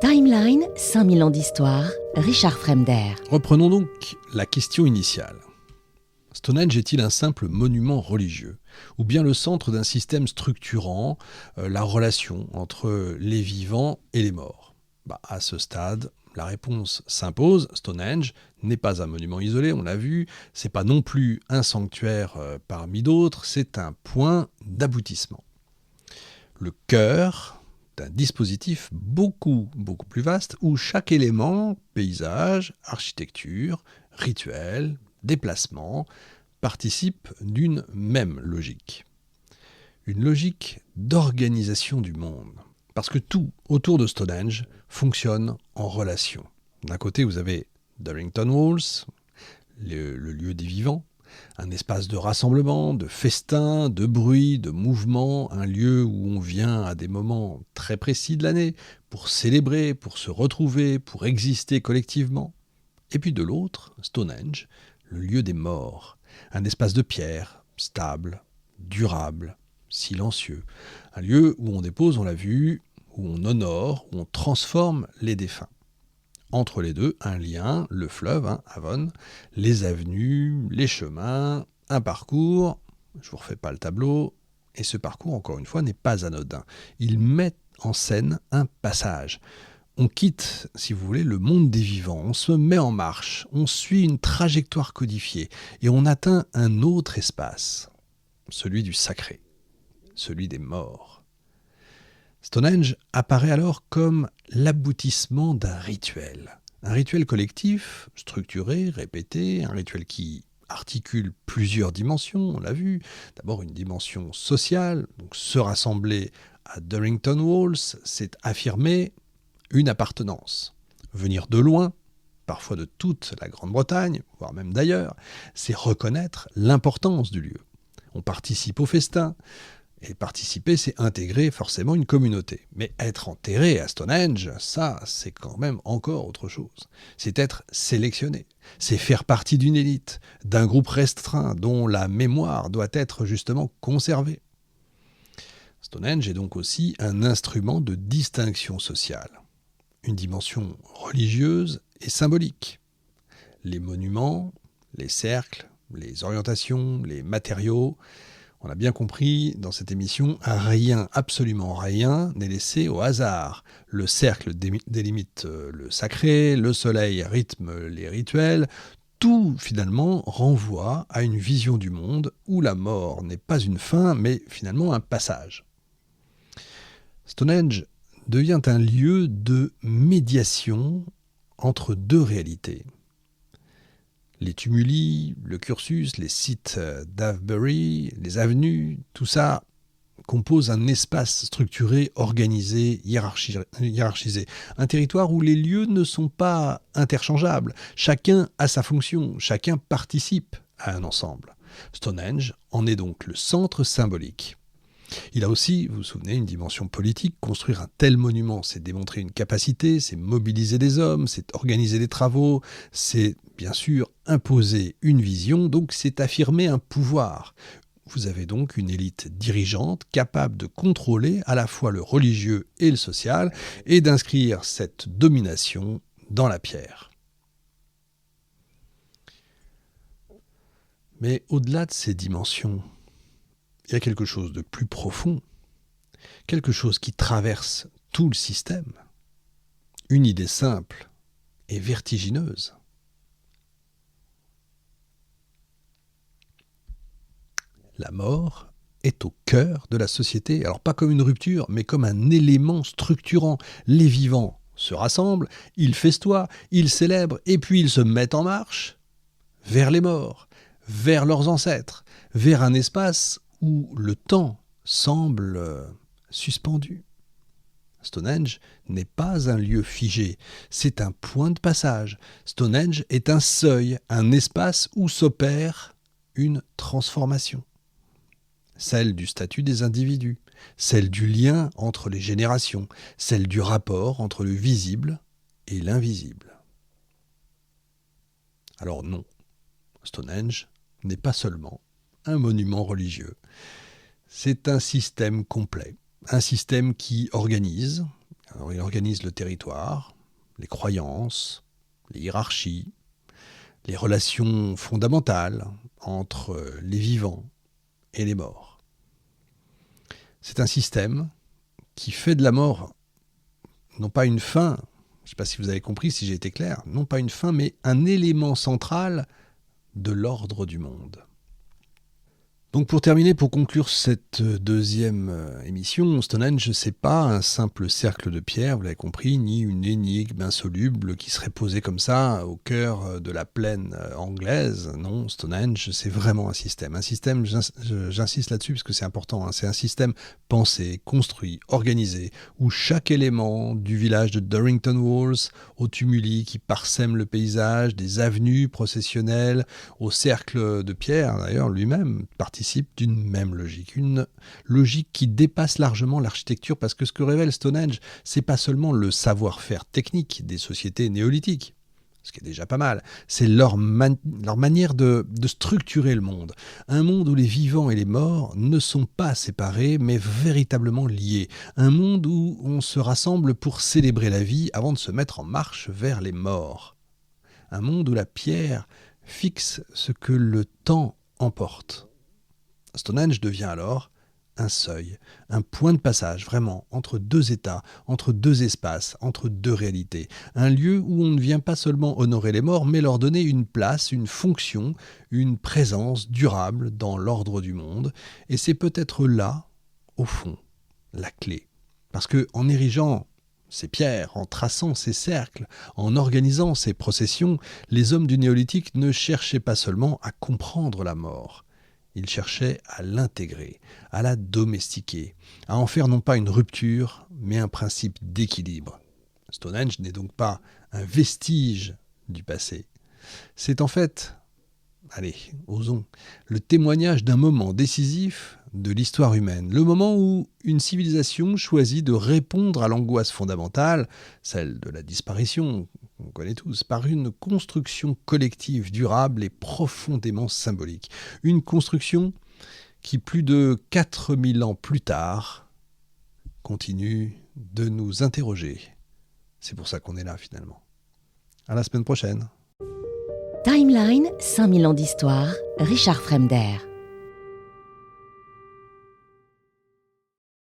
Timeline, 5000 ans d'histoire, Richard Fremder. Reprenons donc la question initiale. Stonehenge est-il un simple monument religieux ou bien le centre d'un système structurant la relation entre les vivants et les morts ? À ce stade, la réponse s'impose. Stonehenge n'est pas un monument isolé, on l'a vu, c'est pas non plus un sanctuaire parmi d'autres, c'est un point d'aboutissement. Le cœur d'un dispositif beaucoup plus vaste où chaque élément, paysage, architecture, rituel, déplacement, participe d'une même logique. Une logique d'organisation du monde. Parce que tout autour de Stonehenge fonctionne en relation. D'un côté, vous avez Durrington Walls, le lieu des vivants, un espace de rassemblement, de festin, de bruit, de mouvement, un lieu où on vient à des moments très précis de l'année pour célébrer, pour se retrouver, pour exister collectivement. Et puis de l'autre, Stonehenge, le lieu des morts, un espace de pierre, stable, durable, silencieux, un lieu où on dépose, on l'a vu, où on honore, où on transforme les défunts. Entre les deux, un lien, le fleuve, Avon, les avenues, les chemins, un parcours. Je ne vous refais pas le tableau. Et ce parcours, encore une fois, n'est pas anodin. Il met en scène un passage. On quitte, si vous voulez, le monde des vivants. On se met en marche. On suit une trajectoire codifiée. Et on atteint un autre espace. Celui du sacré. Celui des morts. Stonehenge apparaît alors comme l'aboutissement d'un rituel. Un rituel collectif, structuré, répété, un rituel qui articule plusieurs dimensions, on l'a vu. D'abord une dimension sociale, donc se rassembler à Durrington Walls, c'est affirmer une appartenance. Venir de loin, parfois de toute la Grande-Bretagne, voire même d'ailleurs, c'est reconnaître l'importance du lieu. On participe au festin. Et participer, c'est intégrer forcément une communauté. Mais être enterré à Stonehenge, ça, c'est quand même encore autre chose. C'est être sélectionné. C'est faire partie d'une élite, d'un groupe restreint dont la mémoire doit être justement conservée. Stonehenge est donc aussi un instrument de distinction sociale. Une dimension religieuse et symbolique. Les monuments, les cercles, les orientations, les matériaux. On a bien compris dans cette émission, rien, absolument rien, n'est laissé au hasard. Le cercle délimite le sacré, le soleil rythme les rituels. Tout, finalement, renvoie à une vision du monde où la mort n'est pas une fin, mais finalement un passage. Stonehenge devient un lieu de médiation entre deux réalités. Les tumuli, le cursus, les sites d'Avebury, les avenues, tout ça compose un espace structuré, organisé, hiérarchisé. Un territoire où les lieux ne sont pas interchangeables. Chacun a sa fonction, chacun participe à un ensemble. Stonehenge en est donc le centre symbolique. Il a aussi, vous vous souvenez, une dimension politique. Construire un tel monument, c'est démontrer une capacité, c'est mobiliser des hommes, c'est organiser des travaux, c'est bien sûr imposer une vision, donc c'est affirmer un pouvoir. Vous avez donc une élite dirigeante capable de contrôler à la fois le religieux et le social et d'inscrire cette domination dans la pierre. Mais au-delà de ces dimensions, il y a quelque chose de plus profond, quelque chose qui traverse tout le système, une idée simple et vertigineuse. La mort est au cœur de la société, alors pas comme une rupture, mais comme un élément structurant. Les vivants se rassemblent, ils festoient, ils célèbrent, et puis ils se mettent en marche vers les morts, vers leurs ancêtres, vers un espace où le temps semble suspendu. Stonehenge n'est pas un lieu figé, c'est un point de passage. Stonehenge est un seuil, un espace où s'opère une transformation. Celle du statut des individus, celle du lien entre les générations, celle du rapport entre le visible et l'invisible. Alors non, Stonehenge n'est pas seulement un monument religieux. C'est un système complet, un système qui organise, Alors, il organise le territoire, les croyances, les hiérarchies, les relations fondamentales entre les vivants et les morts. C'est un système qui fait de la mort non pas une fin, je ne sais pas si vous avez compris, si j'ai été clair, non pas une fin, mais un élément central de l'ordre du monde. Donc pour terminer, pour conclure cette deuxième émission, Stonehenge, c'est pas un simple cercle de pierre, vous l'avez compris, ni une énigme insoluble qui serait posée comme ça au cœur de la plaine anglaise. Non, Stonehenge, c'est vraiment un système. Un système, j'insiste là-dessus parce que c'est important, hein, c'est un système pensé, construit, organisé, où chaque élément du village de Durrington Walls, aux tumuli qui parsèment le paysage, des avenues processionnelles, au cercle de pierre d'ailleurs lui-même, participe d'une même logique, une logique qui dépasse largement l'architecture, parce que ce que révèle Stonehenge, c'est pas seulement le savoir-faire technique des sociétés néolithiques, ce qui est déjà pas mal, c'est leur manière de structurer le monde. Un monde où les vivants et les morts ne sont pas séparés, mais véritablement liés. Un monde où on se rassemble pour célébrer la vie avant de se mettre en marche vers les morts. Un monde où la pierre fixe ce que le temps emporte. Stonehenge devient alors un seuil, un point de passage vraiment entre deux états, entre deux espaces, entre deux réalités. Un lieu où on ne vient pas seulement honorer les morts, mais leur donner une place, une fonction, une présence durable dans l'ordre du monde. Et c'est peut-être là, au fond, la clé. Parce qu'en érigeant ces pierres, en traçant ces cercles, en organisant ces processions, les hommes du néolithique ne cherchaient pas seulement à comprendre la mort. Ils cherchaient à l'intégrer, à la domestiquer, à en faire non pas une rupture, mais un principe d'équilibre. Stonehenge n'est donc pas un vestige du passé. C'est en fait, allez, osons, le témoignage d'un moment décisif de l'histoire humaine. Le moment où une civilisation choisit de répondre à l'angoisse fondamentale, celle de la disparition, on connaît tous, par une construction collective, durable et profondément symbolique. Une construction qui, plus de 4000 ans plus tard, continue de nous interroger. C'est pour ça qu'on est là finalement. À la semaine prochaine. Timeline, 5000 ans d'histoire, Richard Fremder.